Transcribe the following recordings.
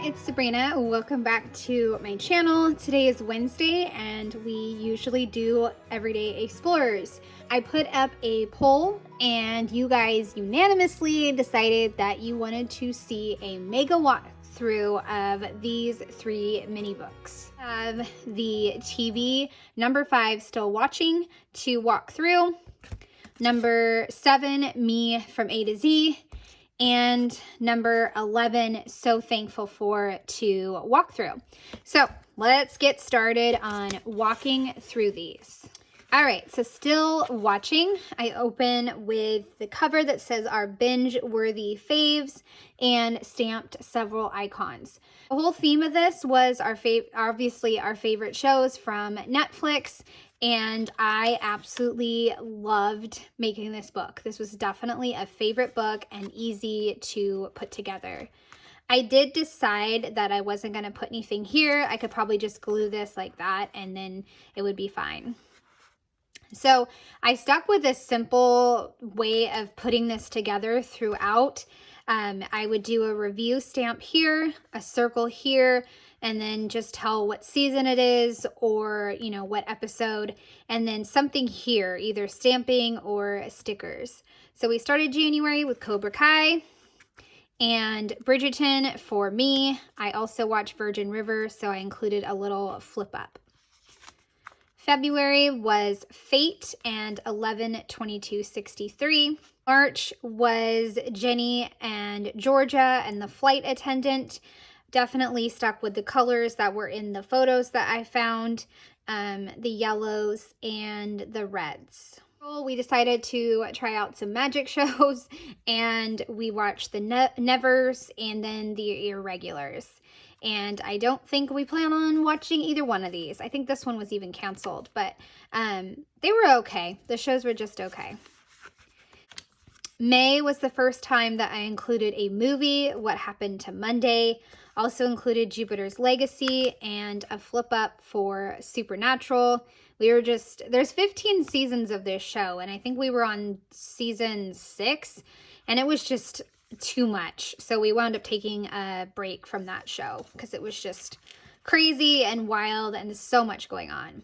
it's Sabrina. Welcome back to my channel. Today is Wednesday and we usually do Everyday Explorers. I put up a poll and you guys unanimously decided that you wanted to see a mega walkthrough of these 3 mini books. I have the TV number 5 Still Watching to walk through, number 7 Me from A to Z, and number 11, So Thankful For, to walk through. So let's get started on walking through these. All right, so Still Watching, I open with the cover that says our binge-worthy faves and stamped several icons. The whole theme of this was obviously our favorite shows from Netflix, and I absolutely loved making this book. This was definitely a favorite book and easy to put together. I did decide that I wasn't going to put anything here. I could probably just glue this like that and then it would be fine. So I stuck with this simple way of putting this together throughout. I would do a review stamp here, a circle here, and then just tell what season it is or, you know, what episode, and then something here, either stamping or stickers. So we started January with Cobra Kai and Bridgerton for me. I also watched Virgin River, so I included a little flip up. February was Fate and 11/22/63. March was Jenny and Georgia and the flight attendant. Definitely stuck with the colors that were in the photos that I found, the yellows and the reds. We decided to try out some magic shows and we watched the Nevers and then the Irregulars. And I don't think we plan on watching either one of these. I think this one was even canceled, but they were okay. The shows were just okay. May was the first time that I included a movie, What Happened to Monday. Also included Jupiter's Legacy and a flip up for Supernatural. There's 15 seasons of this show, and I think we were on season 6, and it was just too much. So we wound up taking a break from that show because it was just crazy and wild and so much going on.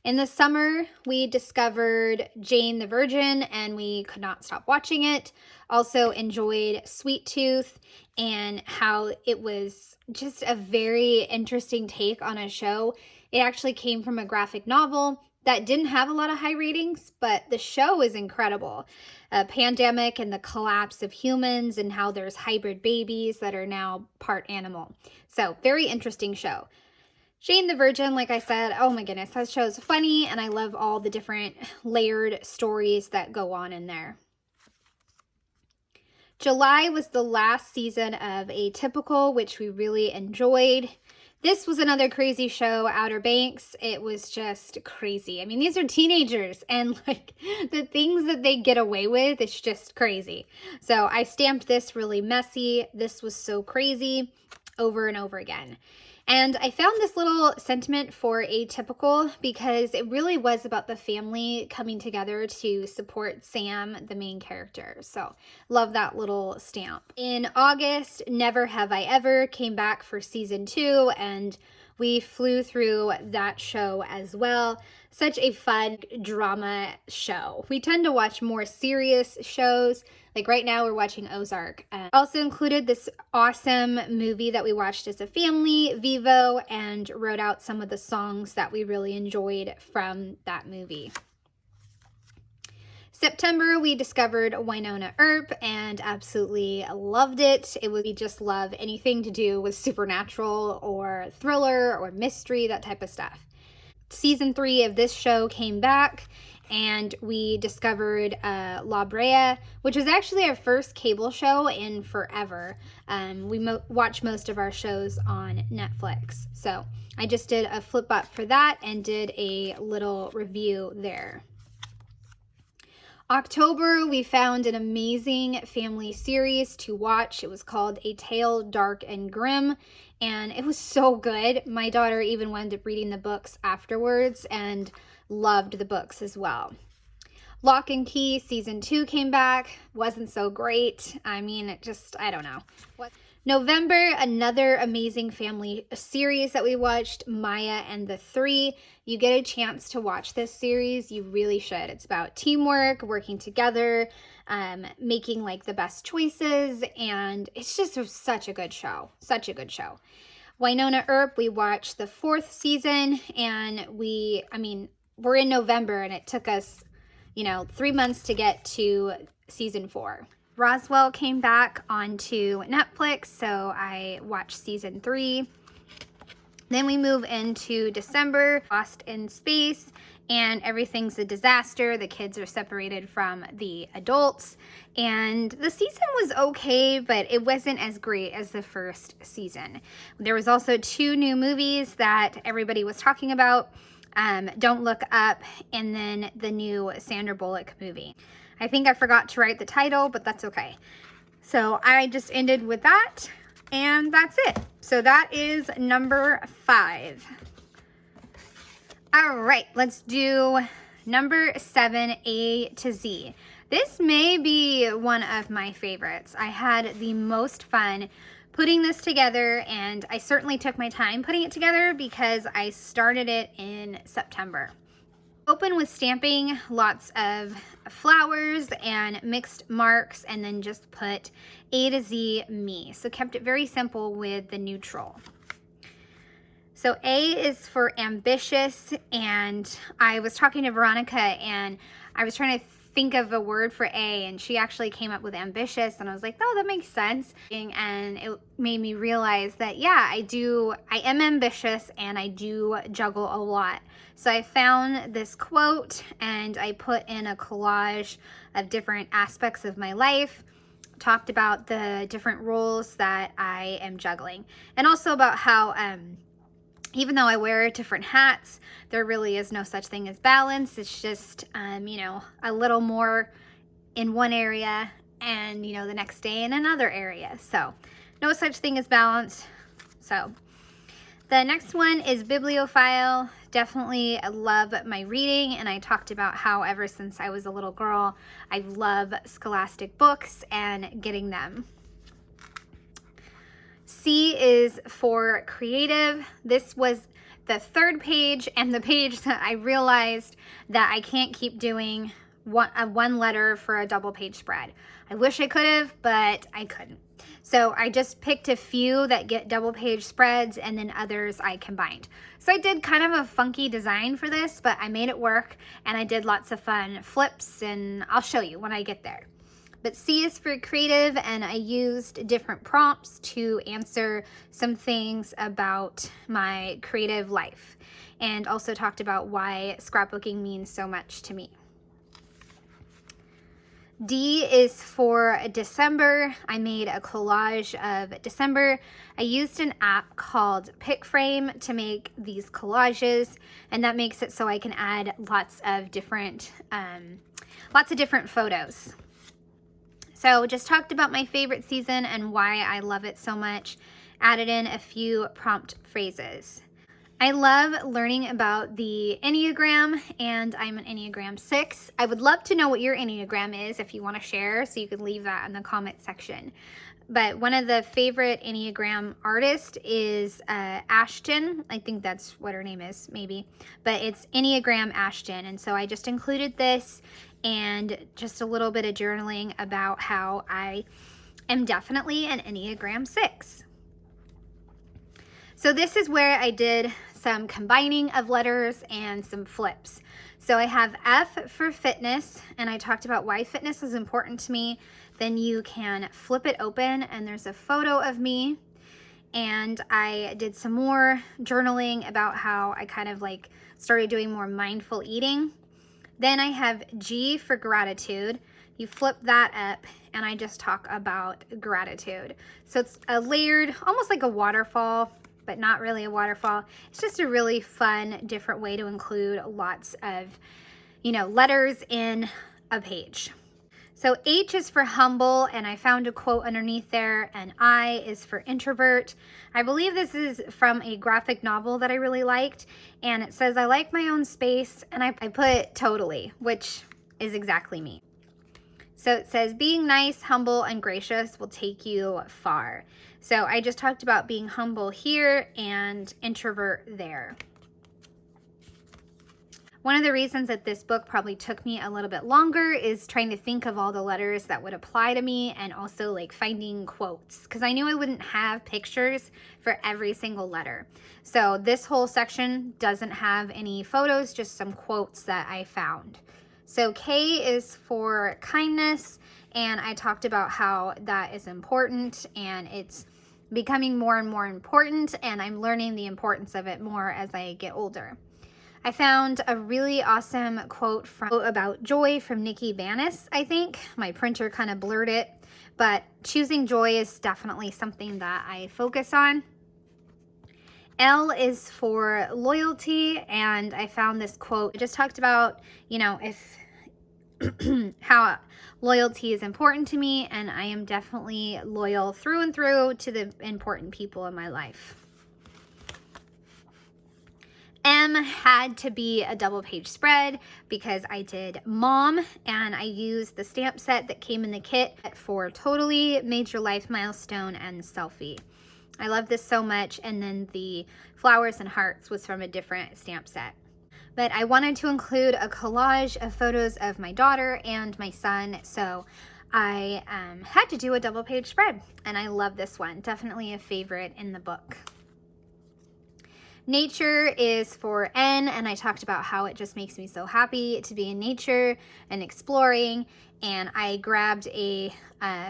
In the summer, we discovered Jane the Virgin and we could not stop watching it. Also enjoyed Sweet Tooth and how it was just a very interesting take on a show. It actually came from a graphic novel that didn't have a lot of high ratings, but the show is incredible. A pandemic and the collapse of humans and how there's hybrid babies that are now part animal. So very interesting show. Jane the Virgin, like I said, oh my goodness, that show is funny and I love all the different layered stories that go on in there. July was the last season of Atypical, which we really enjoyed. This was another crazy show, Outer Banks. It was just crazy. I mean, these are teenagers and like the things that they get away with, it's just crazy. So I stamped this really messy. This was so crazy over and over again. And I found this little sentiment for Atypical because it really was about the family coming together to support Sam, the main character. So love that little stamp. In August, Never Have I Ever came back for season 2 and we flew through that show as well. Such a fun drama show. We tend to watch more serious shows. Like right now we're watching Ozark. Also included this awesome movie that we watched as a family, Vivo, and wrote out some of the songs that we really enjoyed from that movie. September, we discovered Wynonna Earp and absolutely loved it. We just love anything to do with supernatural or thriller or mystery, that type of stuff. Season 3 of this show came back and we discovered La Brea, which was actually our first cable show in forever. We watch most of our shows on Netflix. So I just did a flip up for that and did a little review there. October, we found an amazing family series to watch. It was called A Tale Dark and Grim, and it was so good. My daughter even wound up reading the books afterwards and loved the books as well. Lock and Key season 2 came back. Wasn't so great. I mean, I don't know. November, another amazing family series that we watched, Maya and the Three. You get a chance to watch this series, you really should. It's about teamwork, working together, making like the best choices, and it's just such a good show. Such a good show. Wynonna Earp, we watched the 4th season, and we're in November, and it took us, 3 months to get to season 4. Roswell came back onto Netflix, so I watched season 3. Then we move into December, Lost in Space, and everything's a disaster. The kids are separated from the adults, and the season was okay, but it wasn't as great as the first season. There was also 2 new movies that everybody was talking about, Don't Look Up, and then the new Sandra Bullock movie. I think I forgot to write the title, but that's okay. So I just ended with that, and that's it. So that is number 5. All right, let's do number 7, A to Z. This may be one of my favorites. I had the most fun putting this together, and I certainly took my time putting it together because I started it in September. Open with stamping, lots of flowers and mixed marks, and then just put A to Z me. So kept it very simple with the neutral. So A is for ambitious, and I was talking to Veronica and I was trying to think of a word for A, and she actually came up with ambitious, and I was like, oh, that makes sense. And it made me realize that, yeah, I am ambitious and I do juggle a lot. So I found this quote and I put in a collage of different aspects of my life, talked about the different roles that I am juggling, and also about how even though I wear different hats, there really is no such thing as balance. It's just, a little more in one area and, the next day in another area. So no such thing as balance. So the next one is bibliophile. Definitely love my reading, and I talked about how ever since I was a little girl, I love scholastic books and getting them. C is for creative. This was the 3rd page and the page that I realized that I can't keep doing one letter for a double page spread. I wish I could have, but I couldn't. So I just picked a few that get double page spreads, and then others I combined. So I did kind of a funky design for this, but I made it work, and I did lots of fun flips, and I'll show you when I get there. But C is for creative, and I used different prompts to answer some things about my creative life, and also talked about why scrapbooking means so much to me. D is for December. I made a collage of December. I used an app called PicFrame to make these collages, and that makes it so I can add lots of different photos. So just talked about my favorite season and why I love it so much. Added in a few prompt phrases. I love learning about the Enneagram, and I'm an Enneagram 6. I would love to know what your Enneagram is if you want to share, so you can leave that in the comment section. But one of the favorite Enneagram artists is Ashton. I think that's what her name is, maybe. But it's Enneagram Ashton, and so I just included this and just a little bit of journaling about how I am definitely an Enneagram 6. So this is where I did some combining of letters and some flips. So I have F for fitness, and I talked about why fitness is important to me. Then you can flip it open, and there's a photo of me. And I did some more journaling about how I kind of like started doing more mindful eating. Then I have G for gratitude. You flip that up, and I just talk about gratitude. So it's a layered, almost like a waterfall, but not really a waterfall. It's just a really fun, different way to include lots of, letters in a page. So H is for humble, and I found a quote underneath there, and I is for introvert. I believe this is from a graphic novel that I really liked, and it says, I like my own space, and I put totally, which is exactly me. So it says, being nice, humble, and gracious will take you far. So I just talked about being humble here and introvert there. One of the reasons that this book probably took me a little bit longer is trying to think of all the letters that would apply to me, and also like finding quotes, because I knew I wouldn't have pictures for every single letter. So this whole section doesn't have any photos, just some quotes that I found. So K is for kindness, and I talked about how that is important, and it's becoming more and more important, and I'm learning the importance of it more as I get older. I found a really awesome quote about joy from Nikki Banis, I think. My printer kind of blurred it, but choosing joy is definitely something that I focus on. L is for loyalty, and I found this quote. I just talked about, if how loyalty is important to me, and I am definitely loyal through and through to the important people in my life. M had to be a double page spread because I did mom, and I used the stamp set that came in the kit for totally, major life milestone, and selfie. I love this so much. And then the flowers and hearts was from a different stamp set. But I wanted to include a collage of photos of my daughter and my son, so I had to do a double page spread, and I love this one. Definitely a favorite in the book. Nature is for N, and I talked about how it just makes me so happy to be in nature and exploring, and I grabbed a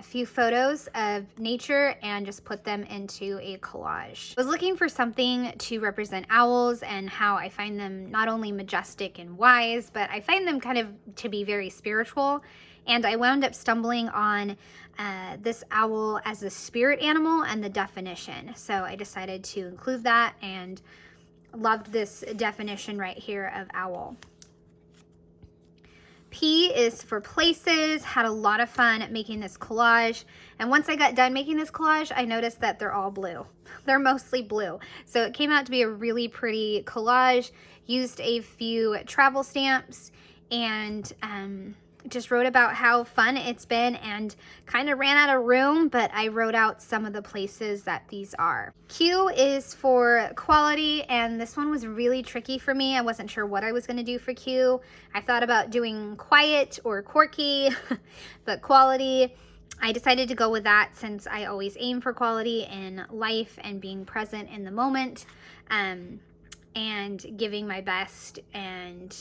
few photos of nature and just put them into a collage. I was looking for something to represent owls and how I find them not only majestic and wise, but I find them kind of to be very spiritual, and I wound up stumbling on this owl as a spirit animal and the definition, so I decided to include that and loved this definition right here of owl. P is for places. Had a lot of fun making this collage, and once I got done making this collage, I noticed that they're all blue. They're mostly blue, so it came out to be a really pretty collage. Used a few travel stamps, and just wrote about how fun it's been, and kind of ran out of room, but I wrote out some of the places that these are. Q is for quality, and this one was really tricky for me. I wasn't sure what I was going to do for Q. I thought about doing quiet or quirky, but quality, I decided to go with that since I always aim for quality in life and being present in the moment, and giving my best, and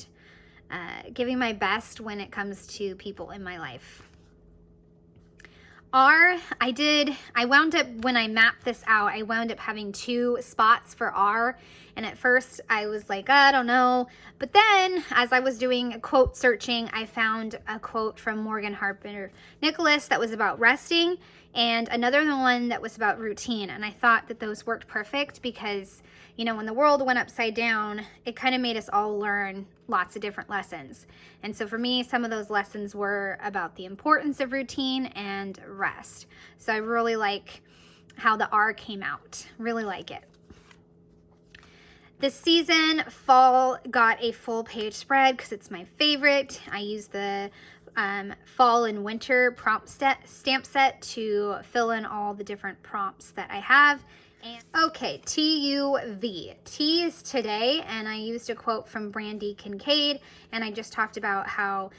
giving my best when it comes to people in my life. R, I wound up, when I mapped this out, I wound up having 2 spots for R, and at first I was like, I don't know, but then as I was doing quote searching, I found a quote from Morgan Harper Nicholas that was about resting, and another one that was about routine, and I thought that those worked perfect because, when the world went upside down, it kind of made us all learn lots of different lessons. And so for me, some of those lessons were about the importance of routine and rest. So I really like how the R came out. Really like it. This season, fall got a full page spread because it's my favorite. I used the fall and winter prompt stamp set to fill in all the different prompts that I have. Okay, TUV. T is today, and I used a quote from Brandy Kincaid, and I just talked about how,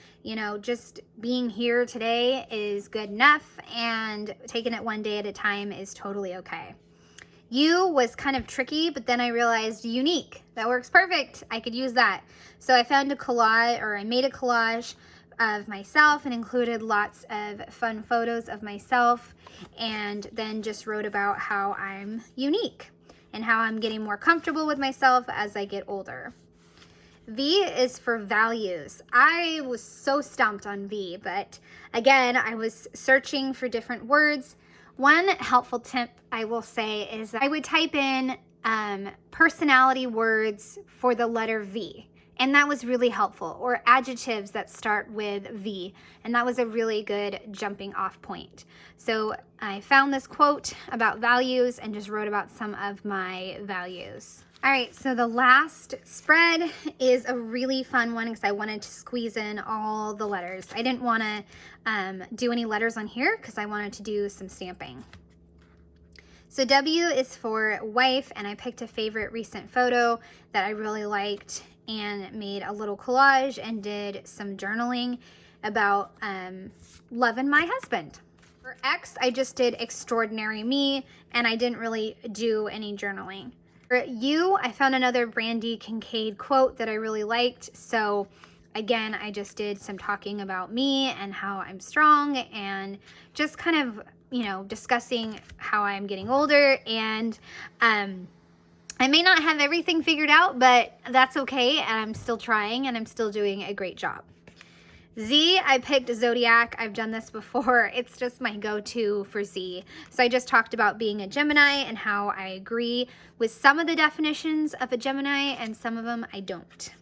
just being here today is good enough, and taking it one day at a time is totally okay. U was kind of tricky, but then I realized unique. That works perfect. I could use that. So I found I made a collage of myself and included lots of fun photos of myself, and then just wrote about how I'm unique and how I'm getting more comfortable with myself as I get older. V is for values. I was so stumped on V, but again, I was searching for different words. One helpful tip I will say is that I would type in personality words for the letter V, and that was really helpful, or adjectives that start with V, and that was a really good jumping off point. So I found this quote about values and just wrote about some of my values. All right, so the last spread is a really fun one because I wanted to squeeze in all the letters. I didn't want to do any letters on here because I wanted to do some stamping. So W is for wife, and I picked a favorite recent photo that I really liked and made a little collage and did some journaling about loving my husband. For X, I just did extraordinary me, and I didn't really do any journaling. For U, I found another Brandy Kincaid quote that I really liked, so again, I just did some talking about me and how I'm strong and just kind of, you know, discussing how I'm getting older. And I may not have everything figured out, but that's okay. And I'm still trying, and I'm still doing a great job. Z, I picked Zodiac. I've done this before. It's just my go-to for Z. So I just talked about being a Gemini and how I agree with some of the definitions of a Gemini, and some of them I don't.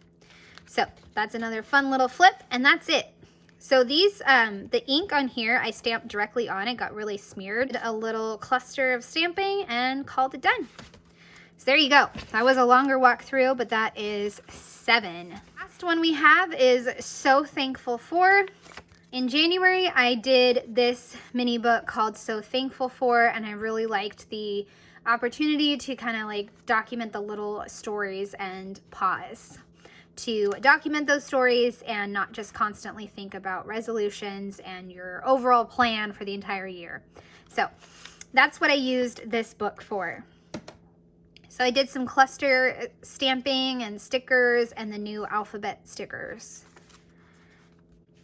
So that's another fun little flip, and that's it. So these, the ink on here, I stamped directly on. It got really smeared. A little cluster of stamping and called it done. So there you go. That was a longer walkthrough, but that is 7. Last one we have is So Thankful For. In January, I did this mini book called So Thankful For, and I really liked the opportunity to kind of like document the little stories and pause to document those stories and not just constantly think about resolutions and your overall plan for the entire year. So that's what I used this book for. So I did some cluster stamping and stickers and the new alphabet stickers.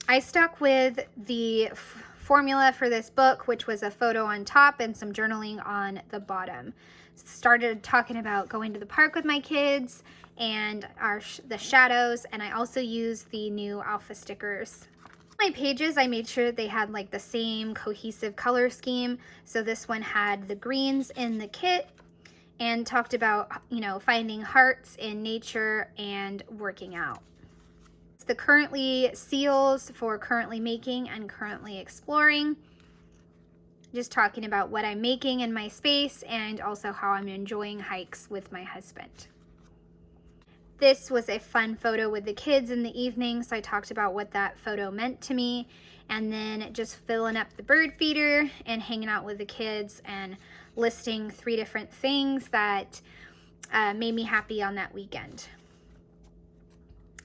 I stuck with the formula for this book, which was a photo on top and some journaling on the bottom. Started talking about going to the park with my kids and the shadows, and I also used the new alpha stickers. My pages, I made sure that they had like the same cohesive color scheme. So this one had the greens in the kit and talked about, you know, finding hearts in nature and working out. It's the currently seals for currently making and currently exploring. Just talking about what I'm making in my space and also how I'm enjoying hikes with my husband. This was a fun photo with the kids in the evening, so I talked about what that photo meant to me, and then just filling up the bird feeder and hanging out with the kids and listing 3 different things that made me happy on that weekend.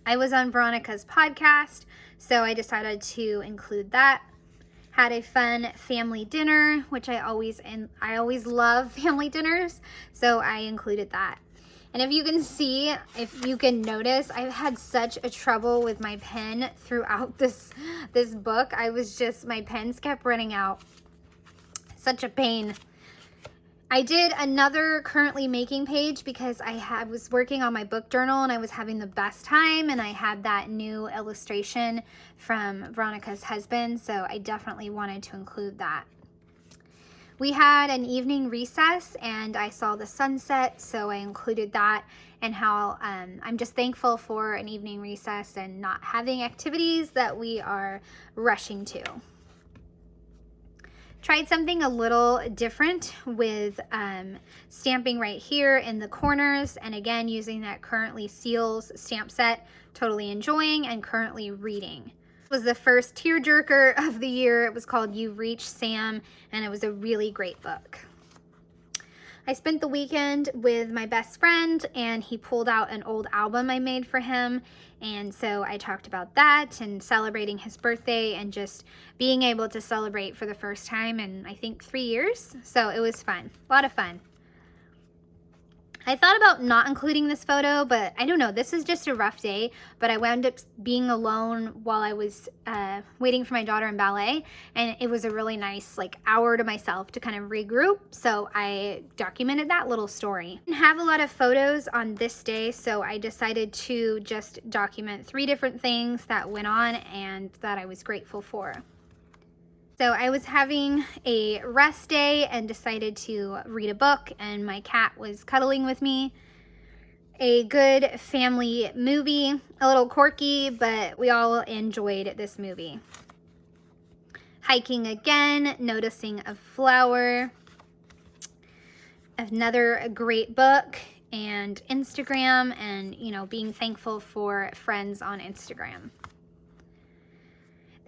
I was on Veronica's podcast, so I decided to include that. Had a fun family dinner, which I always love family dinners, so I included that. And if you can see, if you can notice, I've had such a trouble with my pen throughout this book. My pens kept running out. Such a pain. I did another currently making page because I was working on my book journal and I was having the best time, and I had that new illustration from Veronica's husband, so I definitely wanted to include that. We had an evening recess and I saw the sunset, so I included that, and how I'm just thankful for an evening recess and not having activities that we are rushing to. Tried something a little different with stamping right here in the corners, and again using that currently seals stamp set, totally enjoying and currently reading. This was the first tearjerker of the year. It was called You've Reached Sam, and it was a really great book. I spent the weekend with my best friend, and he pulled out an old album I made for him, and so I talked about that and celebrating his birthday and just being able to celebrate for the first time in I think 3 years. So it was fun, a lot of fun. I thought about not including this photo, but I don't know, this is just a rough day, but I wound up being alone while I was waiting for my daughter in ballet, and it was a really nice hour to myself to kind of regroup, so I documented that little story. I didn't have a lot of photos on this day, so I decided to just document 3 different things that went on and that I was grateful for. So I was having a rest day and decided to read a book, and my cat was cuddling with me. A good family movie, a little quirky, but we all enjoyed this movie. Hiking again, noticing a flower, another great book, and Instagram, and being thankful for friends on Instagram.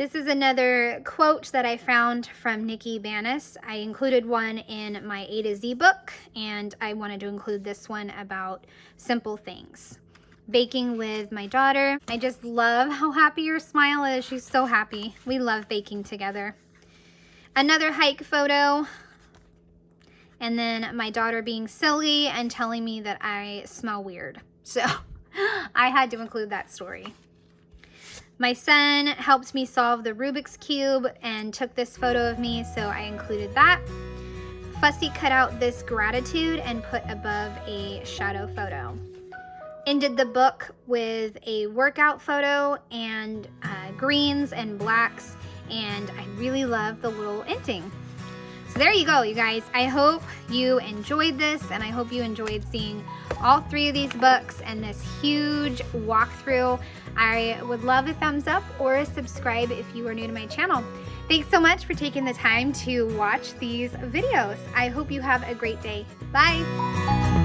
This is another quote that I found from Nikki Banis. I included one in my A to Z book, and I wanted to include this one about simple things. Baking with my daughter. I just love how happy her smile is. She's so happy. We love baking together. Another hike photo. And then my daughter being silly and telling me that I smell weird. So I had to include that story. My son helped me solve the Rubik's Cube and took this photo of me, so I included that. Fussy cut out this gratitude and put above a shadow photo. Ended the book with a workout photo and greens and blacks, and I really love the little ending. So there you go, you guys. I hope you enjoyed this, and I hope you enjoyed seeing all 3 of these books and this huge walkthrough. I would love a thumbs up or a subscribe if you are new to my channel. Thanks so much for taking the time to watch these videos. I hope you have a great day. Bye.